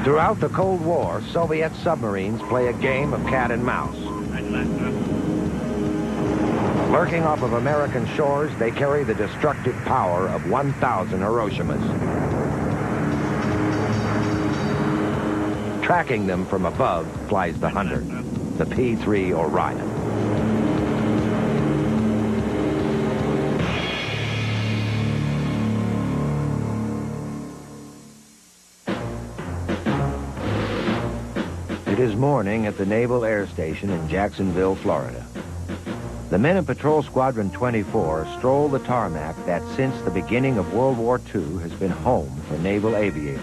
Throughout the Cold War, Soviet submarines play a game of cat and mouse. Lurking off of American shores, they carry the destructive power of 1,000 Hiroshimas. Tracking them from above flies the Hunter, the P-3 Orion. It is morning at the Naval Air Station in Jacksonville, Florida. The men of Patrol Squadron 24 stroll the tarmac that since the beginning of World War II has been home for naval aviators.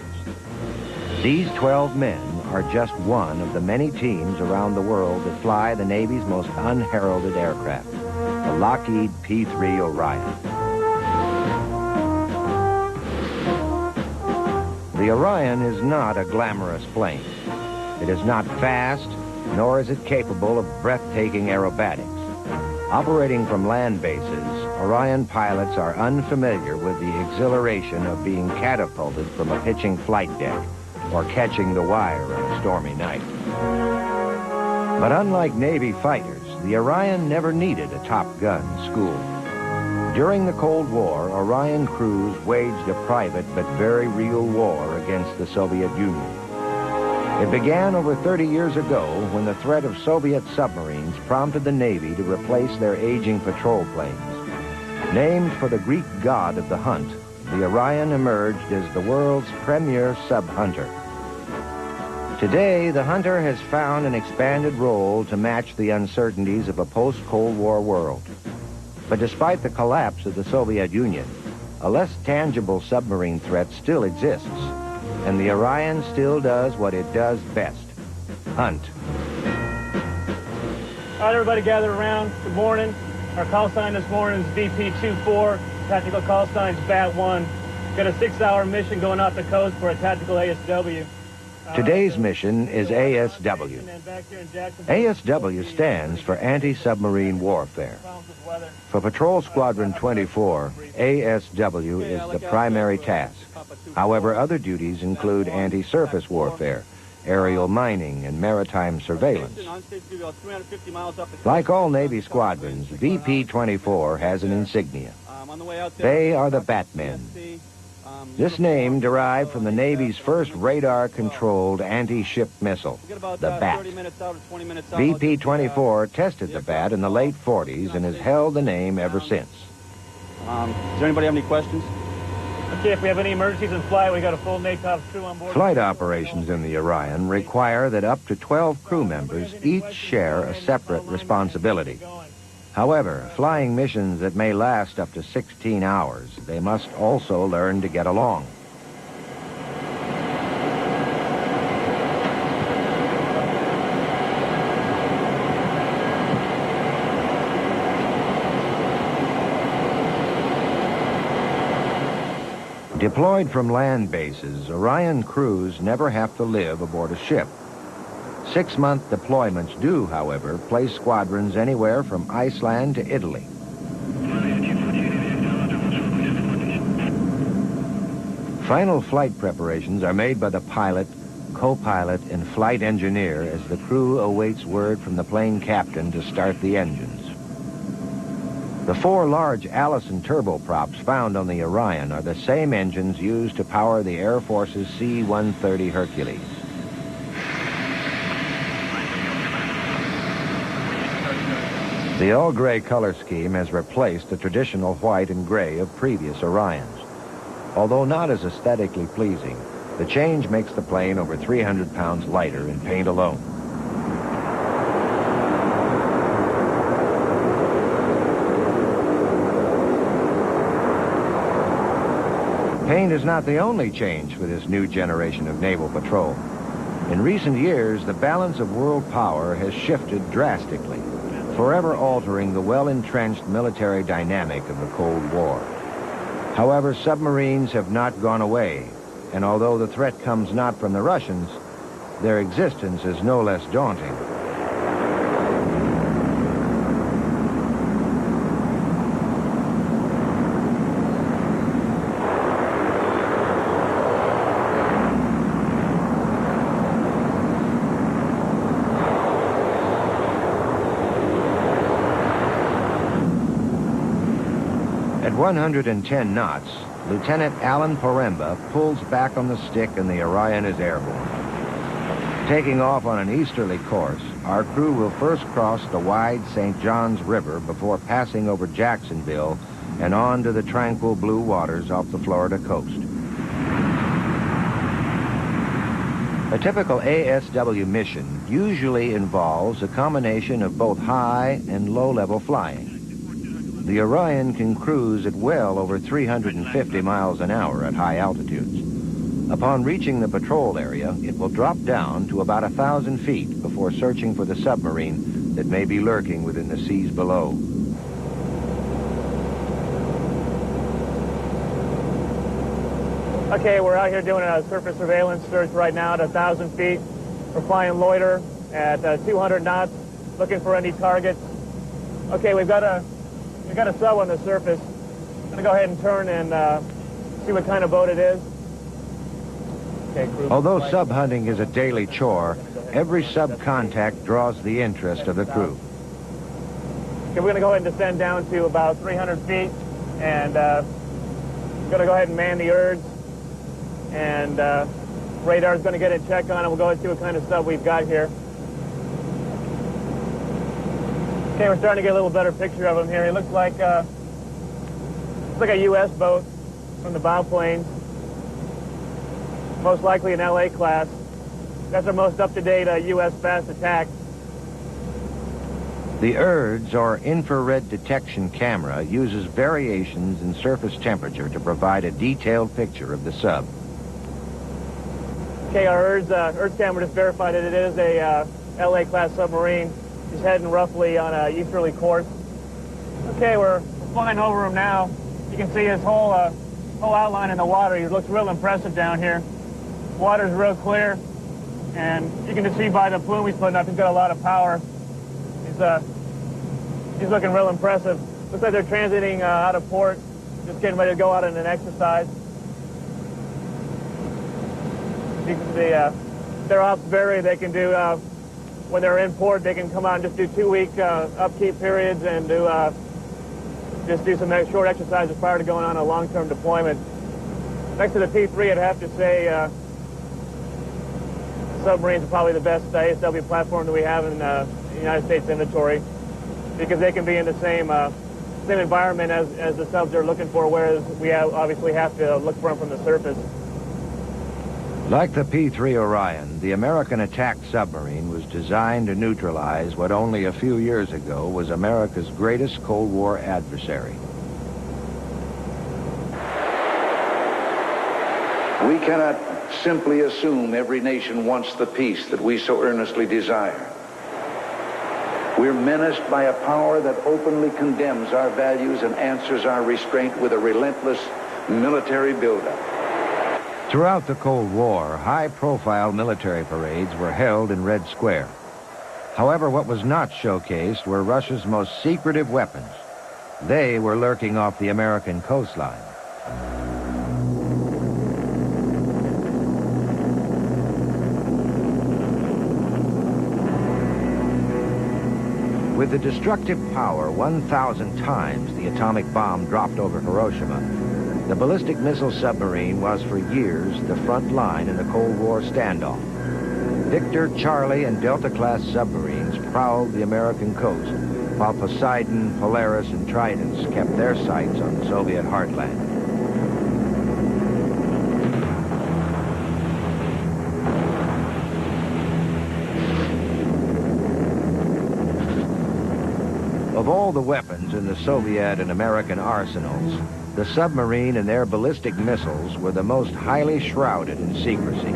These 12 men are just one of the many teams around the world that fly the Navy's most unheralded aircraft, the Lockheed P-3 Orion. The Orion is not a glamorous plane. It is not fast, nor is it capable of breathtaking aerobatics. Operating from land bases, Orion pilots are unfamiliar with the exhilaration of being catapulted from a pitching flight deck or catching the wire on a stormy night. But unlike Navy fighters, the Orion never needed a Top Gun school. During the Cold War, Orion crews waged a private but very real war against the Soviet Union. It began over 30 years ago when the threat of Soviet submarines prompted the Navy to replace their aging patrol planes. Named for the Greek god of the hunt, the Orion emerged as the world's premier sub-hunter. Today, the Hunter has found an expanded role to match the uncertainties of a post-Cold War world. But despite the collapse of the Soviet Union, a less tangible submarine threat still exists. And the Orion still does what it does best, hunt. All right, everybody gather around. Good morning. Our call sign this morning is VP-24. Tactical call sign's BAT-1. Got a 6-hour mission going off the coast for a tactical ASW. Today's mission is ASW. ASW stands for Anti-Submarine Warfare. For Patrol Squadron 24, ASW is the primary task. However, other duties include anti-surface warfare, aerial mining, and maritime surveillance. Like all Navy squadrons, VP-24 has an insignia. They are the Batmen. This name derived from the Navy's first radar-controlled anti-ship missile, the Bat. VP-24 tested the Bat in the late 40s and has held the name ever since. Does anybody have any questions? Okay, if we have any emergencies in flight, we got a full NATOV crew on board. Flight operations in the Orion require that up to 12 crew members each share a separate responsibility. However, flying missions that may last up to 16 hours, they must also learn to get along. Deployed from land bases, Orion crews never have to live aboard a ship. 6-month deployments do, however, place squadrons anywhere from Iceland to Italy. Final flight preparations are made by the pilot, co-pilot, and flight engineer as the crew awaits word from the plane captain to start the engines. The 4 large Allison turboprops found on the Orion are the same engines used to power the Air Force's C-130 Hercules. The all-gray color scheme has replaced the traditional white and gray of previous Orions. Although not as aesthetically pleasing, the change makes the plane over 300 pounds lighter in paint alone. Paint is not the only change for this new generation of naval patrol. In recent years, the balance of world power has shifted drastically, forever altering the well-entrenched military dynamic of the Cold War. However, submarines have not gone away, and although the threat comes not from the Russians, their existence is no less daunting. At 110 knots, Lieutenant Alan Poremba pulls back on the stick and the Orion is airborne. Taking off on an easterly course, our crew will first cross the wide St. Johns River before passing over Jacksonville and on to the tranquil blue waters off the Florida coast. A typical ASW mission usually involves a combination of both high and low-level flying. The Orion can cruise at well over 350 miles an hour at high altitudes. Upon reaching the patrol area, it will drop down to about 1,000 feet before searching for the submarine that may be lurking within the seas below. Okay, we're out here doing a surface surveillance search right now at 1,000 feet. We're flying loiter at 200 knots, looking for any targets. Okay, we've got a sub on the surface. I'm gonna go ahead and turn and see what kind of boat it is. Okay, crew. Although sub hunting is a daily chore, every sub contact draws the interest of the crew. Okay, we're gonna go ahead and descend down to about 300 feet, and we're gonna go ahead and man the urge. And radar's going to get a check on it. We'll go and see what kind of sub we've got here. Okay, we're starting to get a little better picture of him here. He looks like a U.S. boat from the bow planes. Most likely an LA class. That's our most up-to-date U.S. fast attack. The URDS, or infrared detection camera, uses variations in surface temperature to provide a detailed picture of the sub. Okay, our URDS camera just verified that it is a LA-class submarine. He's heading roughly on an easterly course. Okay, we're flying over him now. You can see his whole outline in the water. He looks real impressive down here. Water's real clear, and you can just see by the plume he's putting up, he's got a lot of power. He's looking real impressive. Looks like they're transiting out of port, just getting ready to go out on an exercise. You can see their ops vary. They can do, when they're in port, they can come out and just do 2-week upkeep periods and just do some short exercises prior to going on a long-term deployment. Next to the P-3, I'd have to say submarines are probably the best ASW platform that we have in the United States inventory, because they can be in the same environment as the subs they're looking for, whereas we obviously have to look for them from the surface. Like the P-3 Orion, the American attack submarine was designed to neutralize what only a few years ago was America's greatest Cold War adversary. We cannot simply assume every nation wants the peace that we so earnestly desire. We're menaced by a power that openly condemns our values and answers our restraint with a relentless military buildup. Throughout the Cold War, high-profile military parades were held in Red Square. However, what was not showcased were Russia's most secretive weapons. They were lurking off the American coastline. With the destructive power 1,000 times the atomic bomb dropped over Hiroshima, the ballistic missile submarine was for years the front line in the Cold War standoff. Victor, Charlie, and Delta-class submarines prowled the American coast, while Poseidon, Polaris, and Tridents kept their sights on the Soviet heartland. Of all the weapons in the Soviet and American arsenals, the submarine and their ballistic missiles were the most highly shrouded in secrecy.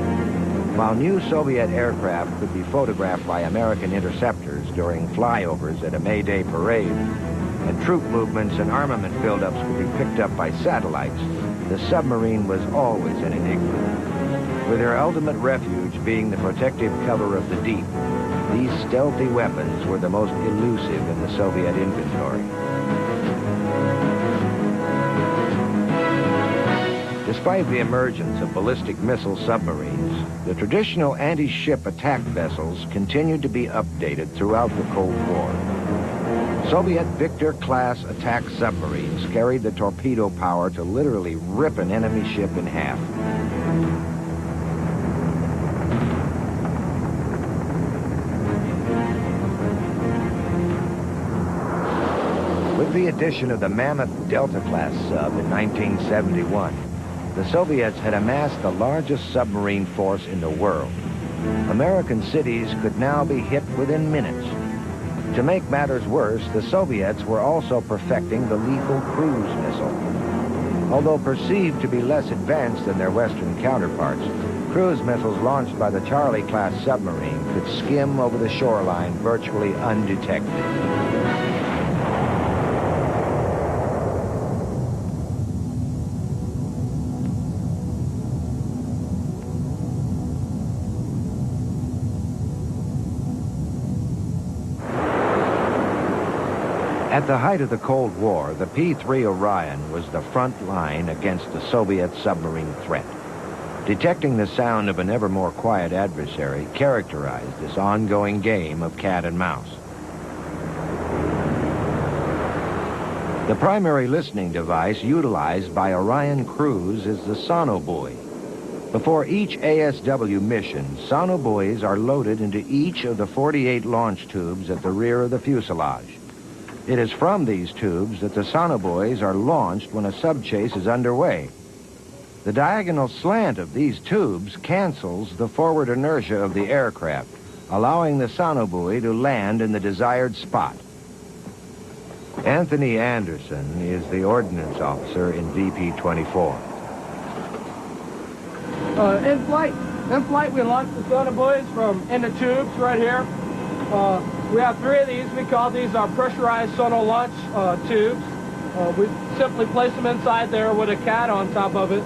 While new Soviet aircraft could be photographed by American interceptors during flyovers at a May Day parade, and troop movements and armament buildups could be picked up by satellites, the submarine was always an enigma. With their ultimate refuge being the protective cover of the deep, these stealthy weapons were the most elusive in the Soviet inventory. Despite the emergence of ballistic missile submarines, the traditional anti-ship attack vessels continued to be updated throughout the Cold War. Soviet Victor-class attack submarines carried the torpedo power to literally rip an enemy ship in half. With the addition of the Mammoth Delta-class sub in 1971, the Soviets had amassed the largest submarine force in the world. American cities could now be hit within minutes. To make matters worse, the Soviets were also perfecting the lethal cruise missile. Although perceived to be less advanced than their Western counterparts, cruise missiles launched by the Charlie-class submarine could skim over the shoreline virtually undetected. At the height of the Cold War, the P-3 Orion was the front line against the Soviet submarine threat. Detecting the sound of an ever more quiet adversary characterized this ongoing game of cat and mouse. The primary listening device utilized by Orion crews is the sonobuoy. Before each ASW mission, sonobuoys are loaded into each of the 48 launch tubes at the rear of the fuselage. It is from these tubes that the sonobuoys are launched when a subchase is underway. The diagonal slant of these tubes cancels the forward inertia of the aircraft, allowing the sonobuoy to land in the desired spot. Anthony Anderson is the ordnance officer in VP-24. In flight, we launched the sonobuoys from in the tubes right here. We have 3 of these. We call these our pressurized sono launch tubes. We simply place them inside there with a CAD on top of it.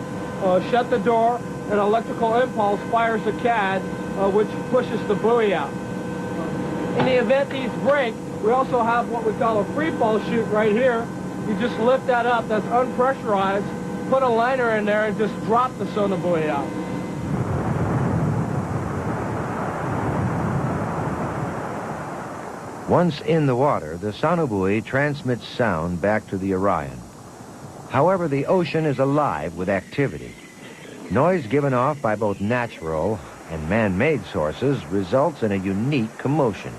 Shut the door, and electrical impulse fires the CAD, which pushes the buoy out. In the event these break, we also have what we call a free fall chute right here. You just lift that up, that's unpressurized, put a liner in there, and just drop the sonobuoy out. Once in the water, the sonobuoy transmits sound back to the Orion. However, the ocean is alive with activity. Noise given off by both natural and man-made sources results in a unique commotion.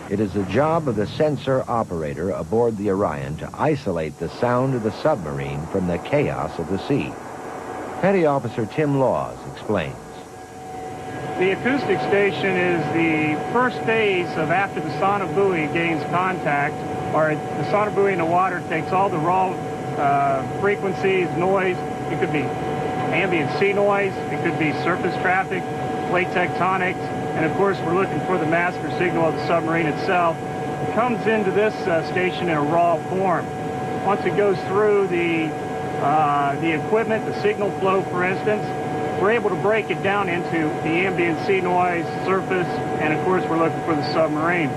It is the job of the sensor operator aboard the Orion to isolate the sound of the submarine from the chaos of the sea. Petty Officer Tim Laws explains. The acoustic station is the first phase of after the sonobuoy gains contact, or the sonobuoy in the water takes all the raw frequencies, noise. It could be ambient sea noise, it could be surface traffic, plate tectonics, and of course we're looking for the master signal of the submarine itself. It comes into this station in a raw form. Once it goes through the equipment, the signal flow for instance, we're able to break it down into the ambient sea noise, surface, and of course we're looking for the submarine.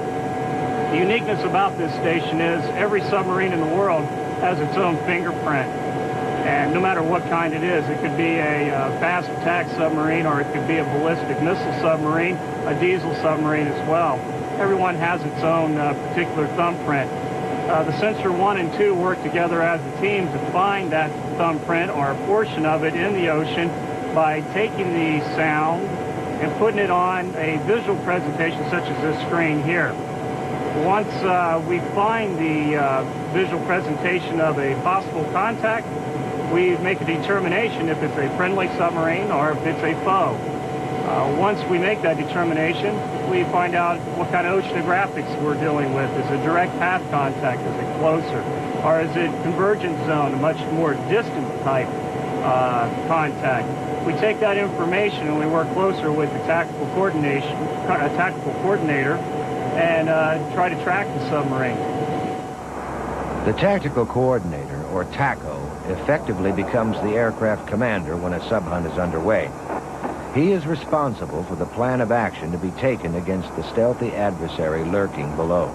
The uniqueness about this station is every submarine in the world has its own fingerprint. And no matter what kind it is, it could be a fast attack submarine, or it could be a ballistic missile submarine, a diesel submarine as well. Everyone has its own particular thumbprint. The sensor 1 and 2 work together as a team to find that thumbprint or a portion of it in the ocean by taking the sound and putting it on a visual presentation such as this screen here. Once we find the visual presentation of a possible contact, we make a determination if it's a friendly submarine or if it's a foe. Once we make that determination, we find out what kind of oceanographics we're dealing with. Is it direct path contact? Is it closer? Or is it convergence zone, a much more distant type contact? We take that information and we work closer with the tactical coordinator and try to track the submarine. The tactical coordinator, or TACO, effectively becomes the aircraft commander when a subhunt is underway. He is responsible for the plan of action to be taken against the stealthy adversary lurking below.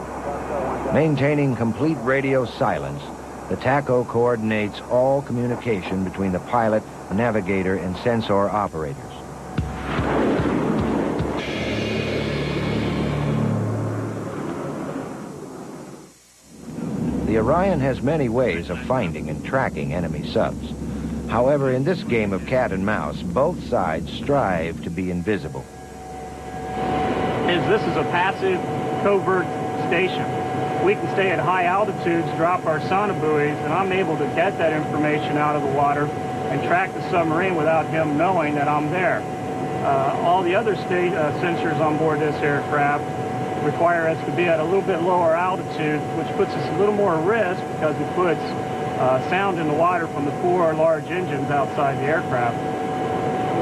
Maintaining complete radio silence, the TACO coordinates all communication between the pilot, navigator, and sensor operators. The Orion has many ways of finding and tracking enemy subs. However, in this game of cat and mouse, both sides strive to be invisible. This is a passive covert station. We can stay at high altitudes, drop our sonobuoys, and I'm able to get that information out of the water and track the submarine without him knowing that I'm there. All the other sensors on board this aircraft require us to be at a little bit lower altitude, which puts us a little more risk because it puts sound in the water from the 4 large engines outside the aircraft.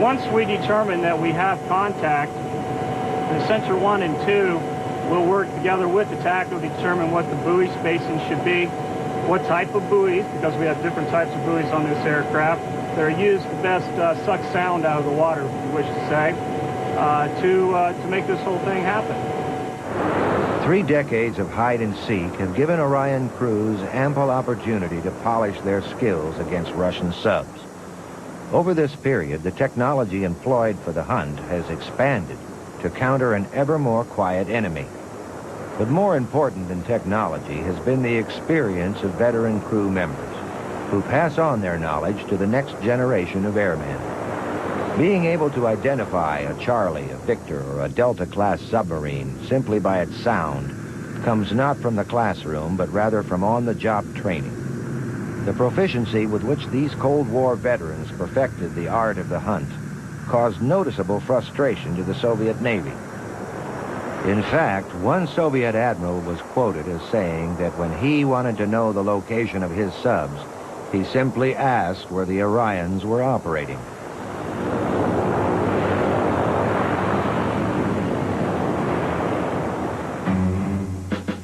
Once we determine that we have contact, the sensor 1 and 2 will work together with the TACO to determine what the buoy spacing should be, what type of buoys, because we have different types of buoys on this aircraft that are used to best suck sound out of the water, if you wish to say, to make this whole thing happen. 3 decades of hide and seek have given Orion crews ample opportunity to polish their skills against Russian subs. Over this period, the technology employed for the hunt has expanded to counter an ever more quiet enemy. But more important than technology has been the experience of veteran crew members who pass on their knowledge to the next generation of airmen. Being able to identify a Charlie, a Victor, or a Delta-class submarine simply by its sound comes not from the classroom, but rather from on-the-job training. The proficiency with which these Cold War veterans perfected the art of the hunt caused noticeable frustration to the Soviet Navy. In fact, one Soviet admiral was quoted as saying that when he wanted to know the location of his subs, he simply asked where the Orions were operating.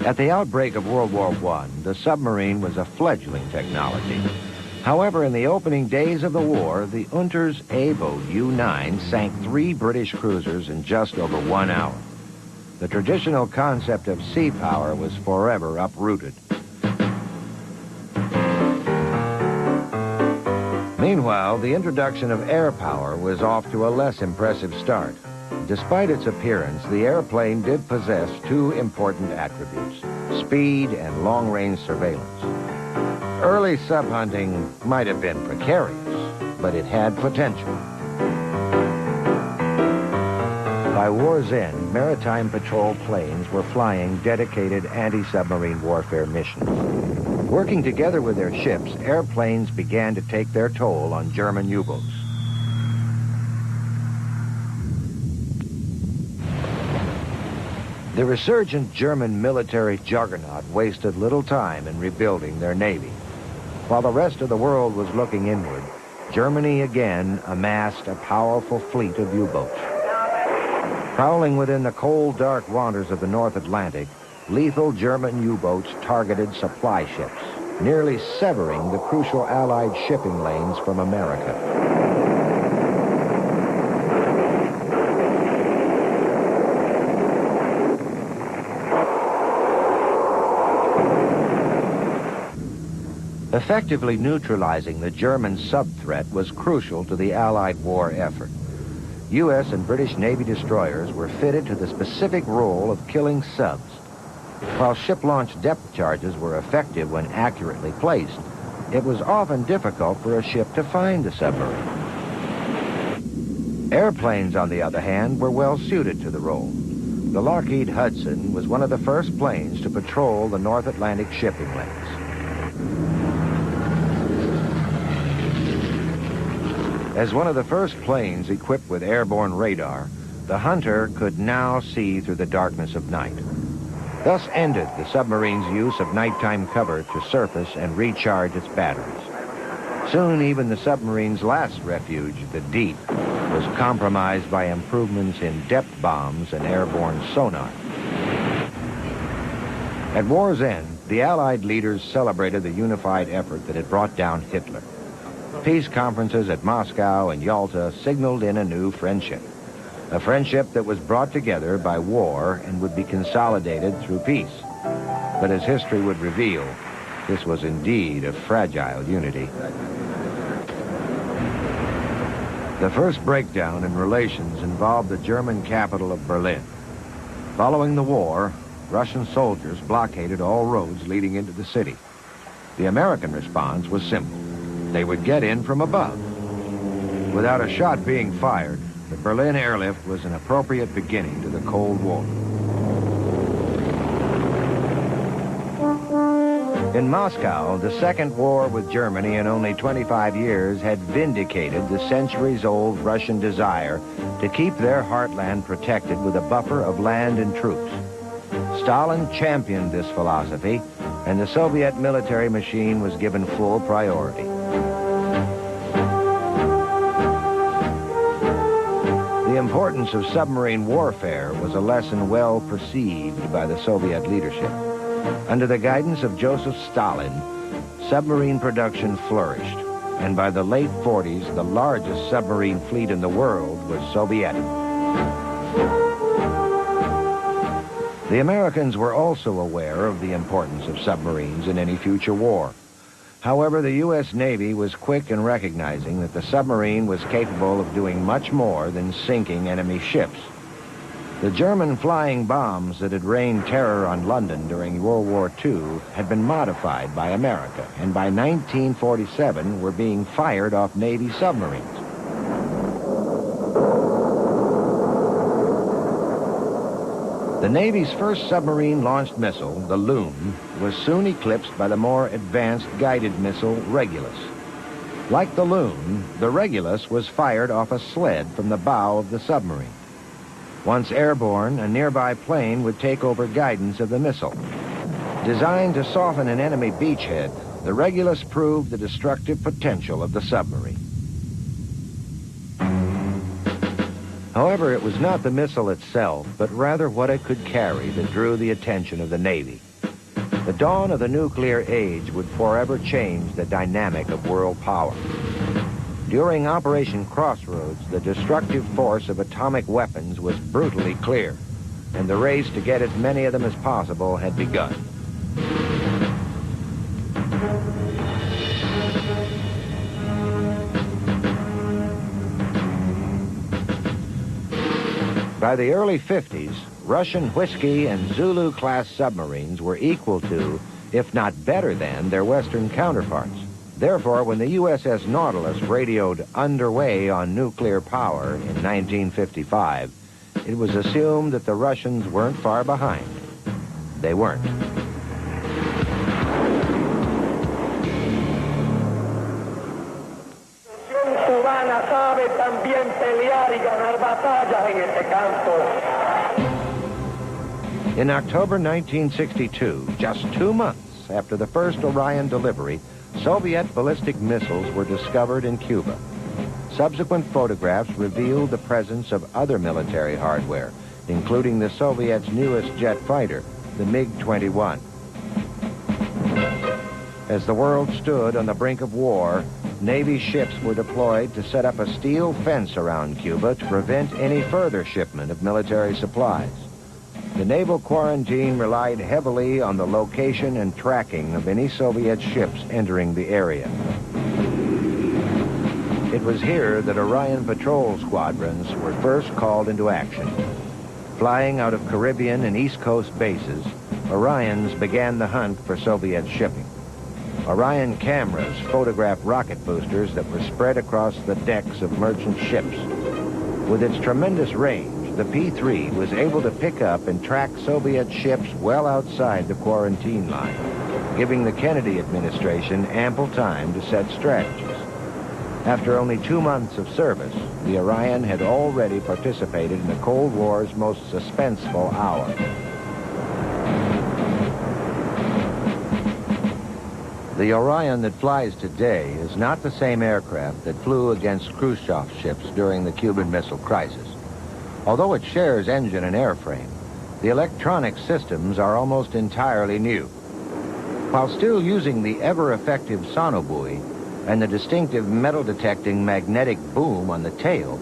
At the outbreak of World War I, the submarine was a fledgling technology. However, in the opening days of the war, the Unter's A-boat U-9 sank 3 British cruisers in just over 1 hour. The traditional concept of sea power was forever uprooted. Meanwhile, the introduction of air power was off to a less impressive start. Despite its appearance, the airplane did possess 2 important attributes: speed and long-range surveillance. Early sub-hunting might have been precarious, but it had potential. By war's end, maritime patrol planes were flying dedicated anti-submarine warfare missions. Working together with their ships, airplanes began to take their toll on German U-boats. The resurgent German military juggernaut wasted little time in rebuilding their navy. While the rest of the world was looking inward, Germany again amassed a powerful fleet of U-boats. Prowling within the cold, dark waters of the North Atlantic, lethal German U-boats targeted supply ships, nearly severing the crucial Allied shipping lanes from America. Effectively neutralizing the German sub-threat was crucial to the Allied war effort. U.S. and British Navy destroyers were fitted to the specific role of killing subs. While ship-launched depth charges were effective when accurately placed, it was often difficult for a ship to find a submarine. Airplanes, on the other hand, were well suited to the role. The Lockheed Hudson was one of the first planes to patrol the North Atlantic shipping lanes. As one of the first planes equipped with airborne radar, the Hunter could now see through the darkness of night. Thus ended the submarine's use of nighttime cover to surface and recharge its batteries. Soon, even the submarine's last refuge, the deep, was compromised by improvements in depth bombs and airborne sonar. At war's end, the Allied leaders celebrated the unified effort that had brought down Hitler. Peace conferences at Moscow and Yalta signaled in a new friendship. A friendship that was brought together by war and would be consolidated through peace. But as history would reveal, this was indeed a fragile unity. The first breakdown in relations involved the German capital of Berlin. Following the war, Russian soldiers blockaded all roads leading into the city. The American response was simple. They would get in from above. Without a shot being fired, the Berlin airlift was an appropriate beginning to the Cold War. In Moscow, the second war with Germany in only 25 years had vindicated the centuries-old Russian desire to keep their heartland protected with a buffer of land and troops. Stalin championed this philosophy, and the Soviet military machine was given full priority. The importance of submarine warfare was a lesson well perceived by the Soviet leadership. Under the guidance of Joseph Stalin, submarine production flourished, and by the late 40s, the largest submarine fleet in the world was Soviet. The Americans were also aware of the importance of submarines in any future war. However, the U.S. Navy was quick in recognizing that the submarine was capable of doing much more than sinking enemy ships. The German flying bombs that had rained terror on London during World War II had been modified by America, and by 1947 were being fired off Navy submarines. The Navy's first submarine-launched missile, the Loon, was soon eclipsed by the more advanced guided missile Regulus. Like the Loon, the Regulus was fired off a sled from the bow of the submarine. Once airborne, a nearby plane would take over guidance of the missile. Designed to soften an enemy beachhead, the Regulus proved the destructive potential of the submarine. However, it was not the missile itself, but rather what it could carry that drew the attention of the Navy. The dawn of the nuclear age would forever change the dynamic of world power. During Operation Crossroads, the destructive force of atomic weapons was brutally clear, and the race to get as many of them as possible had begun. By the early 50s, Russian Whiskey and Zulu-class submarines were equal to, if not better than, their Western counterparts. Therefore, when the USS Nautilus radioed underway on nuclear power in 1955, it was assumed that the Russians weren't far behind. They weren't. In October 1962, just 2 months after the first Orion delivery, Soviet ballistic missiles were discovered in Cuba. Subsequent photographs revealed the presence of other military hardware, including the Soviets' newest jet fighter, the MiG-21. As the world stood on the brink of war, Navy ships were deployed to set up a steel fence around Cuba to prevent any further shipment of military supplies. The naval quarantine relied heavily on the location and tracking of any Soviet ships entering the area. It was here that Orion patrol squadrons were first called into action. Flying out of Caribbean and East Coast bases, Orions began the hunt for Soviet shipping. Orion cameras photographed rocket boosters that were spread across the decks of merchant ships. With its tremendous range, the P-3 was able to pick up and track Soviet ships well outside the quarantine line, giving the Kennedy administration ample time to set strategies. After only 2 months of service, the Orion had already participated in the Cold War's most suspenseful hour. The Orion that flies today is not the same aircraft that flew against Khrushchev's ships during the Cuban Missile Crisis. Although it shares engine and airframe, the electronic systems are almost entirely new. While still using the ever-effective sonobuoy and the distinctive metal-detecting magnetic boom on the tail,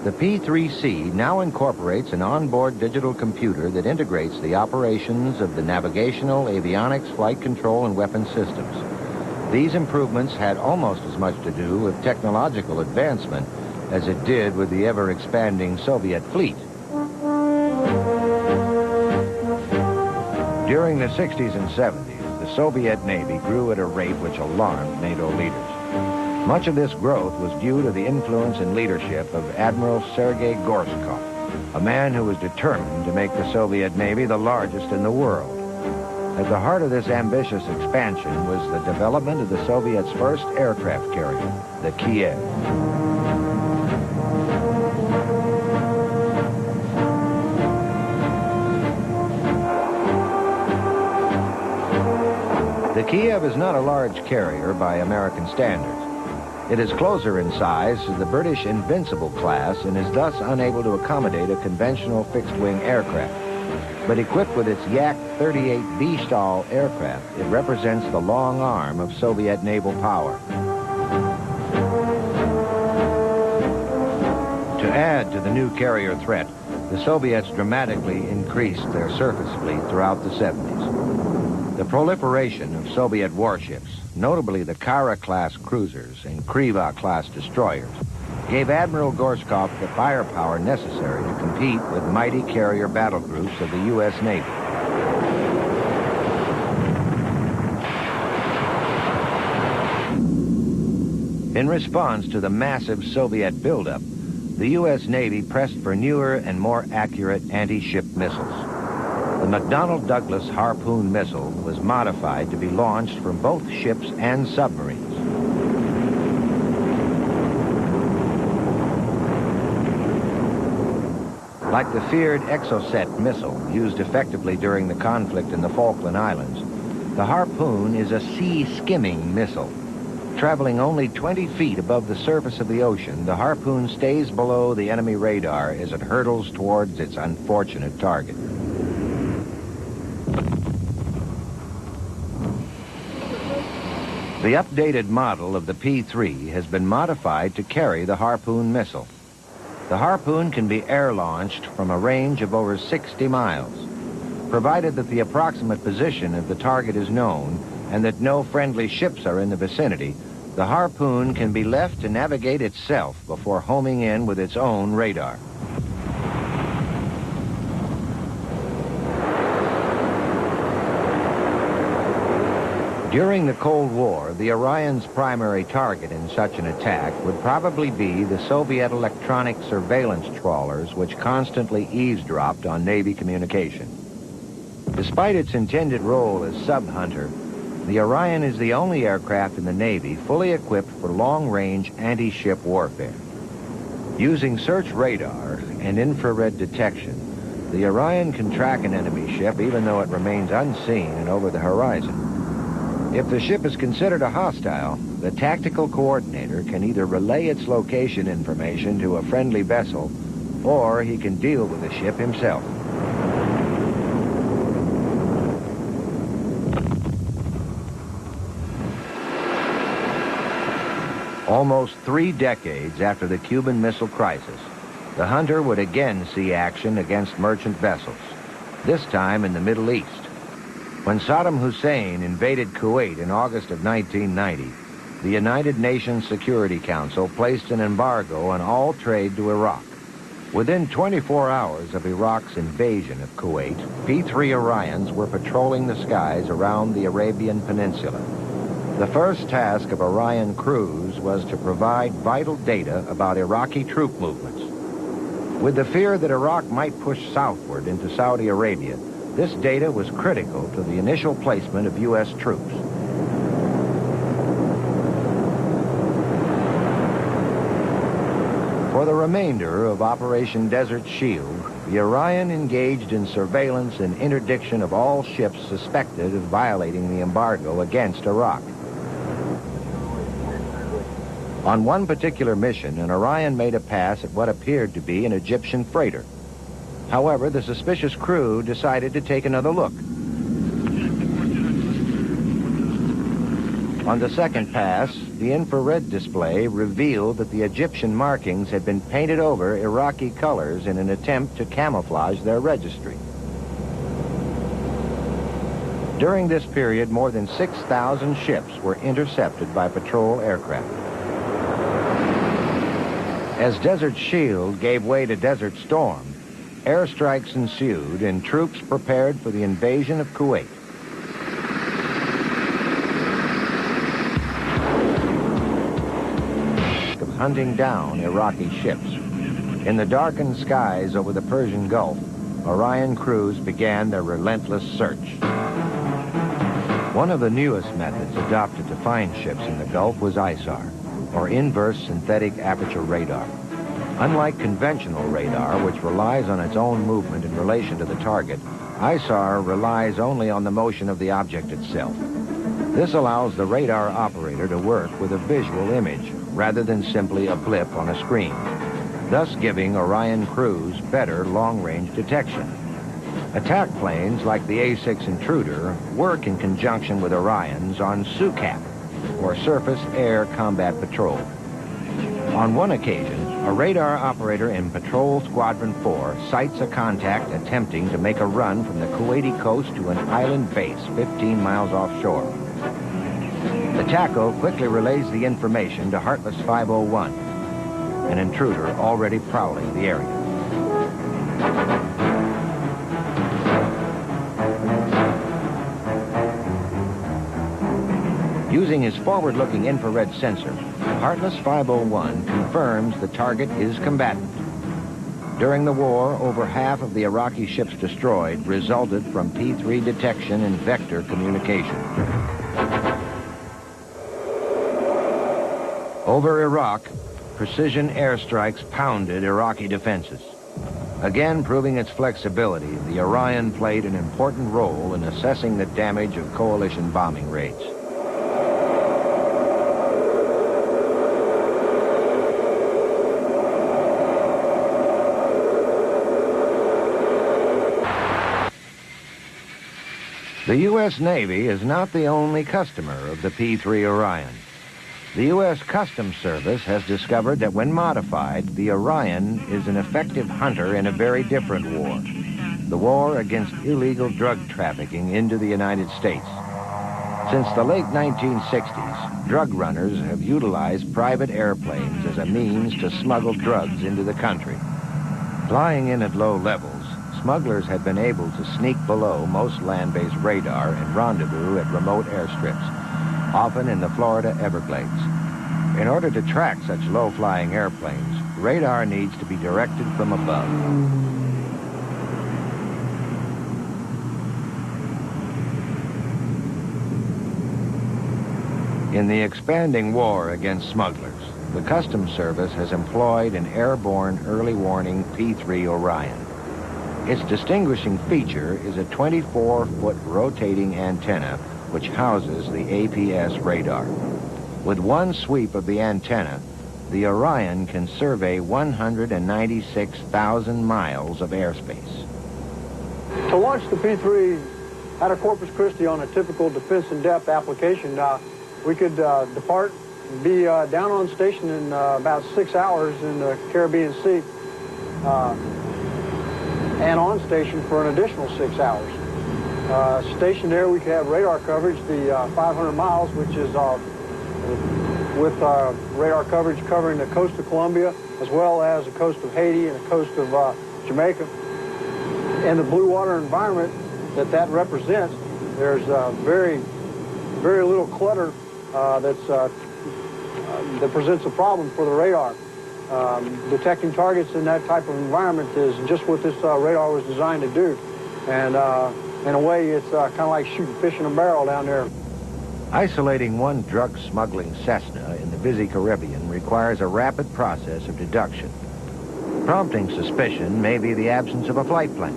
the P-3C now incorporates an onboard digital computer that integrates the operations of the navigational, avionics, flight control, and weapon systems. These improvements had almost as much to do with technological advancement as it did with the ever-expanding Soviet fleet. During the 60s and 70s, the the Soviet Navy grew at a rate which alarmed NATO leaders. Much of this growth was due to the influence and leadership of Admiral Sergei Gorshkov, a man who was determined to make the Soviet Navy the largest in the world. At the heart of this ambitious expansion was the development of the Soviets' first aircraft carrier, the Kiev. The Kiev is not a large carrier by American standards. It is closer in size to the British Invincible class and is thus unable to accommodate a conventional fixed-wing aircraft. But equipped with its Yak-38B Stahl aircraft, it represents the long arm of Soviet naval power. To add to the new carrier threat, the Soviets dramatically increased their surface fleet throughout the 70s. The proliferation of Soviet warships, notably the Kara-class cruisers and Kriva-class destroyers, gave Admiral Gorshkov the firepower necessary to compete with mighty carrier battle groups of the U.S. Navy. In response to the massive Soviet buildup, the U.S. Navy pressed for newer and more accurate anti-ship missiles. The McDonnell Douglas Harpoon missile was modified to be launched from both ships and submarines. Like the feared Exocet missile used effectively during the conflict in the Falkland Islands, the Harpoon is a sea-skimming missile. Traveling only 20 feet above the surface of the ocean, the Harpoon stays below the enemy radar as it hurtles towards its unfortunate target. The updated model of the P-3 has been modified to carry the Harpoon missile. The Harpoon can be air-launched from a range of over 60 miles. Provided that the approximate position of the target is known and that no friendly ships are in the vicinity, the Harpoon can be left to navigate itself before homing in with its own radar. During the Cold War, the Orion's primary target in such an attack would probably be the Soviet electronic surveillance trawlers which constantly eavesdropped on Navy communication. Despite its intended role as sub-hunter, the Orion is the only aircraft in the Navy fully equipped for long-range anti-ship warfare. Using search radar and infrared detection, the Orion can track an enemy ship even though it remains unseen and over the horizon. If the ship is considered a hostile, the tactical coordinator can either relay its location information to a friendly vessel, or he can deal with the ship himself. Almost 3 decades after the Cuban Missile Crisis, the Hunter would again see action against merchant vessels, this time in the Middle East. When Saddam Hussein invaded Kuwait in August of 1990, the United Nations Security Council placed an embargo on all trade to Iraq. Within 24 hours of Iraq's invasion of Kuwait, P-3 Orions were patrolling the skies around the Arabian Peninsula. The first task of Orion crews was to provide vital data about Iraqi troop movements. With the fear that Iraq might push southward into Saudi Arabia, this data was critical to the initial placement of U.S. troops. For the remainder of Operation Desert Shield, the Orion engaged in surveillance and interdiction of all ships suspected of violating the embargo against Iraq. On one particular mission, an Orion made a pass at what appeared to be an Egyptian freighter. However, the suspicious crew decided to take another look. On the second pass, the infrared display revealed that the Egyptian markings had been painted over Iraqi colors in an attempt to camouflage their registry. During this period, more than 6,000 ships were intercepted by patrol aircraft. As Desert Shield gave way to Desert Storm, airstrikes ensued and troops prepared for the invasion of Kuwait. hunting down Iraqi ships. In the darkened skies over the Persian Gulf, Orion crews began their relentless search. One of the newest methods adopted to find ships in the Gulf was ISAR, or inverse synthetic aperture radar. Unlike conventional radar, which relies on its own movement in relation to the target, ISAR relies only on the motion of the object itself. This allows the radar operator to work with a visual image rather than simply a blip on a screen, thus giving Orion crews better long-range detection. Attack planes like the A-6 Intruder work in conjunction with Orions on SUCAP, or Surface Air Combat Patrol. On one occasion, a radar operator in Patrol Squadron 4 sights a contact attempting to make a run from the Kuwaiti coast to an island base 15 miles offshore. The TACO quickly relays the information to Heartless 501, an intruder already prowling the area. Using his forward-looking infrared sensor, Heartless 501 confirms the target is combatant. During the war, over half of the Iraqi ships destroyed resulted from P-3 detection and vector communication. Over Iraq, precision airstrikes pounded Iraqi defenses. Again proving its flexibility, the Orion played an important role in assessing the damage of coalition bombing raids. The U.S. Navy is not the only customer of the P-3 Orion. The U.S. Customs Service has discovered that when modified, the Orion is an effective hunter in a very different war, the war against illegal drug trafficking into the United States. Since the late 1960s, drug runners have utilized private airplanes as a means to smuggle drugs into the country. Flying in at low levels, smugglers had been able to sneak below most land-based radar and rendezvous at remote airstrips, often in the Florida Everglades. In order to track such low-flying airplanes, radar needs to be directed from above. In the expanding war against smugglers, the Customs Service has employed an airborne early warning P-3 Orion. Its distinguishing feature is a 24-foot rotating antenna which houses the APS radar. With one sweep of the antenna, the Orion can survey 196,000 miles of airspace. To launch the P-3 out of Corpus Christi on a typical defense-in-depth application, we could depart and be down on station in about 6 hours in the Caribbean Sea, and on station for an additional 6 hours. Stationed there, we could have radar coverage, the 500 miles, which is with radar coverage covering the coast of Colombia, as well as the coast of Haiti and the coast of Jamaica. In the blue water environment that represents, there's very little clutter that presents a problem for the radar. Detecting targets in that type of environment is just what this radar was designed to do. And in a way, it's kind of like shooting fish in a barrel down there. Isolating one drug-smuggling Cessna in the busy Caribbean requires a rapid process of deduction. Prompting suspicion may be the absence of a flight plan,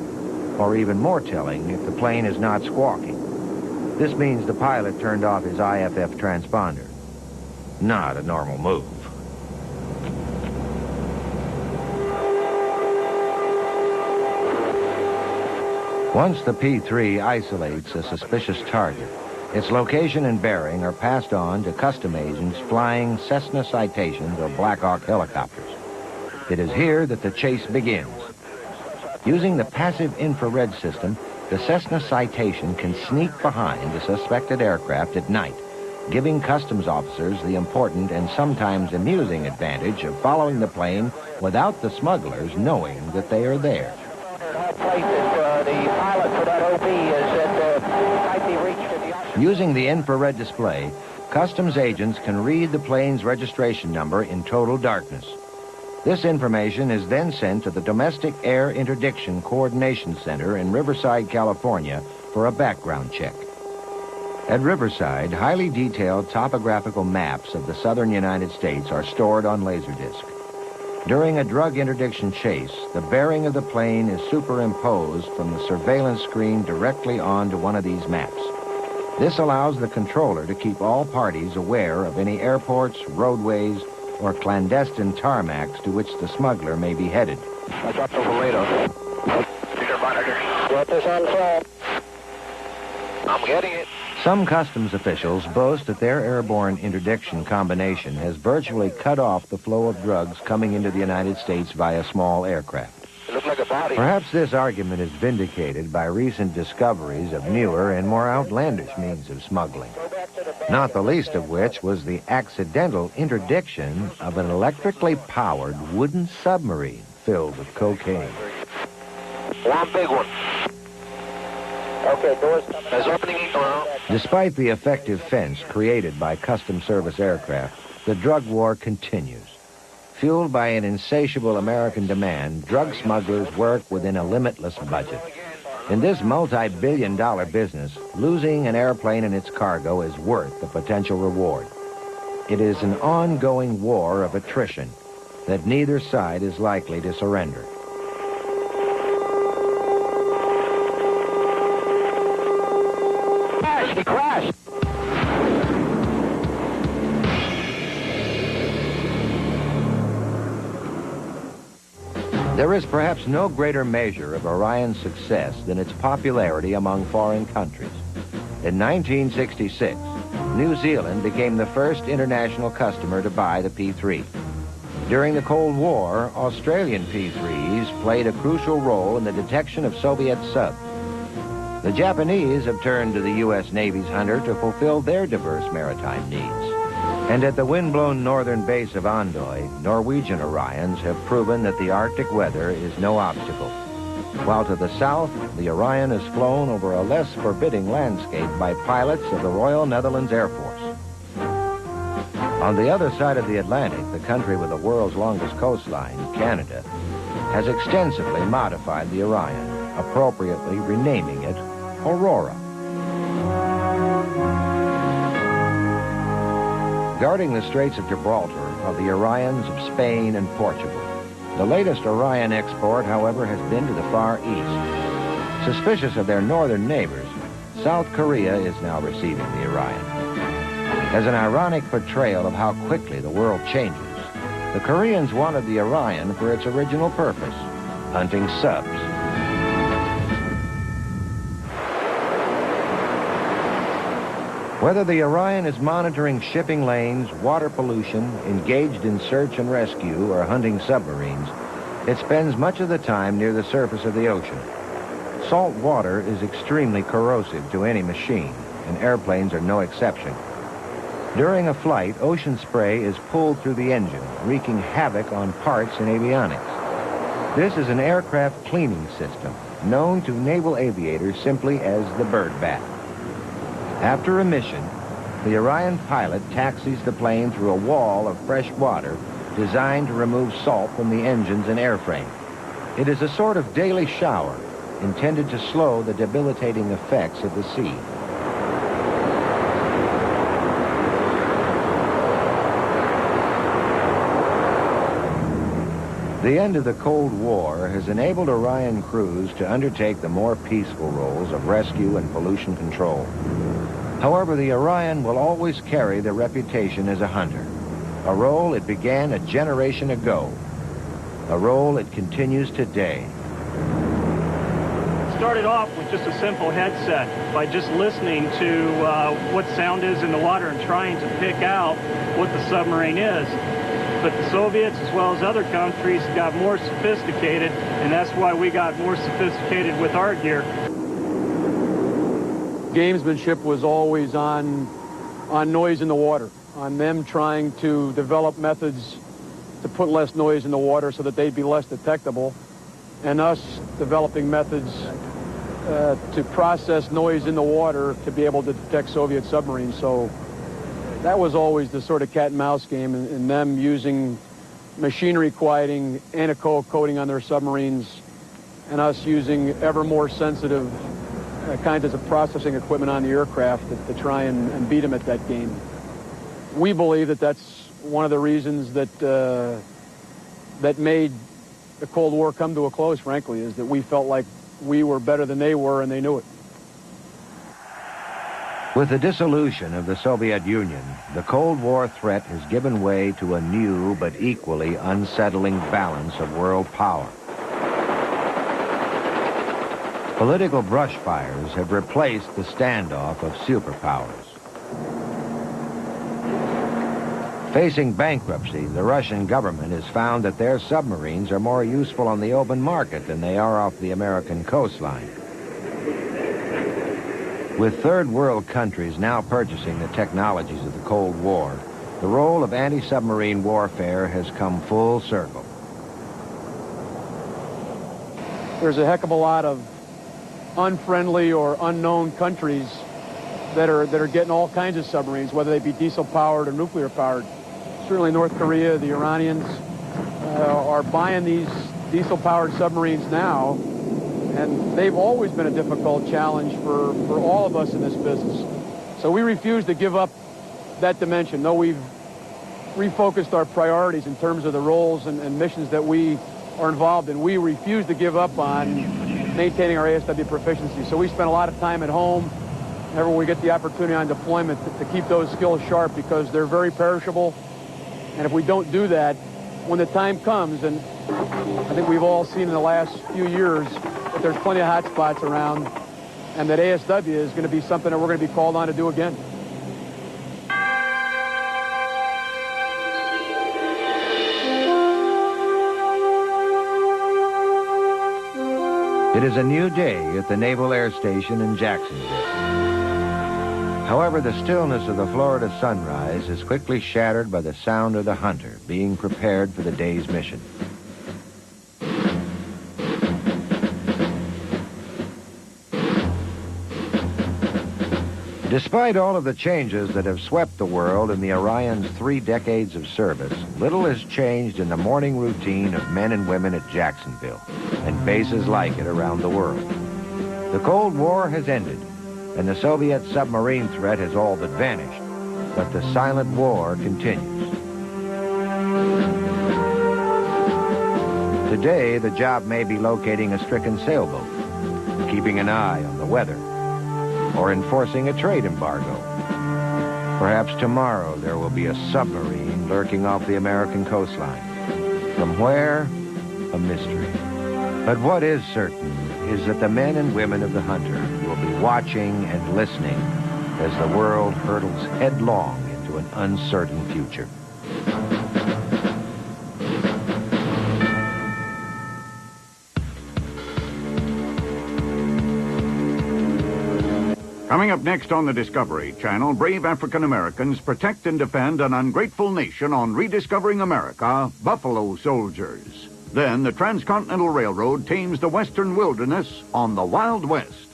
or even more telling if the plane is not squawking. This means the pilot turned off his IFF transponder. Not a normal move. Once the P-3 isolates a suspicious target, its location and bearing are passed on to custom agents flying Cessna Citations or Black Hawk helicopters. It is here that the chase begins. Using the passive infrared system, the Cessna Citation can sneak behind the suspected aircraft at night, giving customs officers the important and sometimes amusing advantage of following the plane without the smugglers knowing that they are there. Using the infrared display, customs agents can read the plane's registration number in total darkness. This information is then sent to the Domestic Air Interdiction Coordination Center in Riverside, California, for a background check. At Riverside, highly detailed topographical maps of the southern United States are stored on Laserdisc. During a drug interdiction chase, the bearing of the plane is superimposed from the surveillance screen directly onto one of these maps. This allows the controller to keep all parties aware of any airports, roadways, or clandestine tarmacs to which the smuggler may be headed. I dropped over radar. Monitor. Got this on flat. I'm getting it. Some customs officials boast that their airborne interdiction combination has virtually cut off the flow of drugs coming into the United States via small aircraft. It looks like a body. Perhaps this argument is vindicated by recent discoveries of newer and more outlandish means of smuggling, not the least of which was the accidental interdiction of an electrically powered wooden submarine filled with cocaine. One big one. Okay, doors coming. There's opening around. Despite the effective fence created by Customs Service aircraft, the drug war continues. Fueled by an insatiable American demand, drug smugglers work within a limitless budget. In this multi-billion-dollar business, losing an airplane and its cargo is worth the potential reward. It is an ongoing war of attrition that neither side is likely to surrender. He crashed. There is perhaps no greater measure of Orion's success than its popularity among foreign countries. In 1966, New Zealand became the first international customer to buy the P-3. During the Cold War, Australian P-3s played a crucial role in the detection of Soviet subs. The Japanese have turned to the U.S. Navy's Hunter to fulfill their diverse maritime needs. And at the wind-blown northern base of Andøy, Norwegian Orions have proven that the Arctic weather is no obstacle. While to the south, the Orion is flown over a less forbidding landscape by pilots of the Royal Netherlands Air Force. On the other side of the Atlantic, the country with the world's longest coastline, Canada, has extensively modified the Orion, appropriately renaming it Aurora. Guarding the Straits of Gibraltar are the Orions of Spain and Portugal. The latest Orion export, however, has been to the Far East. Suspicious of their northern neighbors, South Korea is now receiving the Orion. As an ironic portrayal of how quickly the world changes, the Koreans wanted the Orion for its original purpose, hunting subs. Whether the Orion is monitoring shipping lanes, water pollution, engaged in search and rescue, or hunting submarines, it spends much of the time near the surface of the ocean. Salt water is extremely corrosive to any machine, and airplanes are no exception. During a flight, ocean spray is pulled through the engine, wreaking havoc on parts and avionics. This is an aircraft cleaning system, known to naval aviators simply as the bird bath. After a mission, the Orion pilot taxis the plane through a wall of fresh water designed to remove salt from the engines and airframe. It is a sort of daily shower intended to slow the debilitating effects of the sea. The end of the Cold War has enabled Orion crews to undertake the more peaceful roles of rescue and pollution control. However, the Orion will always carry the reputation as a hunter, a role it began a generation ago, a role it continues today. Started off with just a simple headset by just listening to what sound is in the water and trying to pick out what the submarine is. But the Soviets, as well as other countries, got more sophisticated, and that's why we got more sophisticated with our gear. Gamesmanship was always on noise in the water, on them trying to develop methods to put less noise in the water so that they'd be less detectable, and us developing methods to process noise in the water to be able to detect Soviet submarines. So That was always the sort of cat and mouse game, in them using machinery quieting anticoal coating on their submarines, and us using ever more sensitive kinds of processing equipment on the aircraft to try and beat them at that game. We believe that that's one of the reasons that that made the Cold War come to a close, frankly, is that we felt like we were better than they were, and they knew it. With the dissolution of the Soviet Union, the Cold War threat has given way to a new but equally unsettling balance of world power. Political brush fires have replaced the standoff of superpowers. Facing bankruptcy, the Russian government has found that their submarines are more useful on the open market than they are off the American coastline. With third world countries now purchasing the technologies of the Cold War, the role of anti-submarine warfare has come full circle. There's a heck of a lot of unfriendly or unknown countries that are getting all kinds of submarines, whether they be diesel-powered or nuclear-powered. Certainly North Korea, the Iranians are buying these diesel-powered submarines now, and they've always been a difficult challenge for all of us in this business. So we refuse to give up that dimension, though we've refocused our priorities in terms of the roles and missions that we are involved in. We refuse to give up on maintaining our ASW proficiency. So we spend a lot of time at home, whenever we get the opportunity on deployment, to keep those skills sharp, because they're very perishable. And if we don't do that, when the time comes, and I think we've all seen in the last few years that there's plenty of hot spots around, and that ASW is going to be something that we're going to be called on to do again. It is a new day at the Naval Air Station in Jacksonville. However, the stillness of the Florida sunrise is quickly shattered by the sound of the Hunter being prepared for the day's mission. Despite all of the changes that have swept the world in the Orion's 3 decades of service, little has changed in the morning routine of men and women at Jacksonville and bases like it around the world. The Cold War has ended, and the Soviet submarine threat has all but vanished, but the silent war continues. Today, the job may be locating a stricken sailboat, keeping an eye on the weather, or enforcing a trade embargo. Perhaps tomorrow there will be a submarine lurking off the American coastline. From where? A mystery. But what is certain is that the men and women of the Hunter will be watching and listening as the world hurtles headlong into an uncertain future. Coming up next on the Discovery Channel, brave African Americans protect and defend an ungrateful nation on rediscovering America, Buffalo Soldiers. Then the Transcontinental Railroad tames the western wilderness on the Wild West.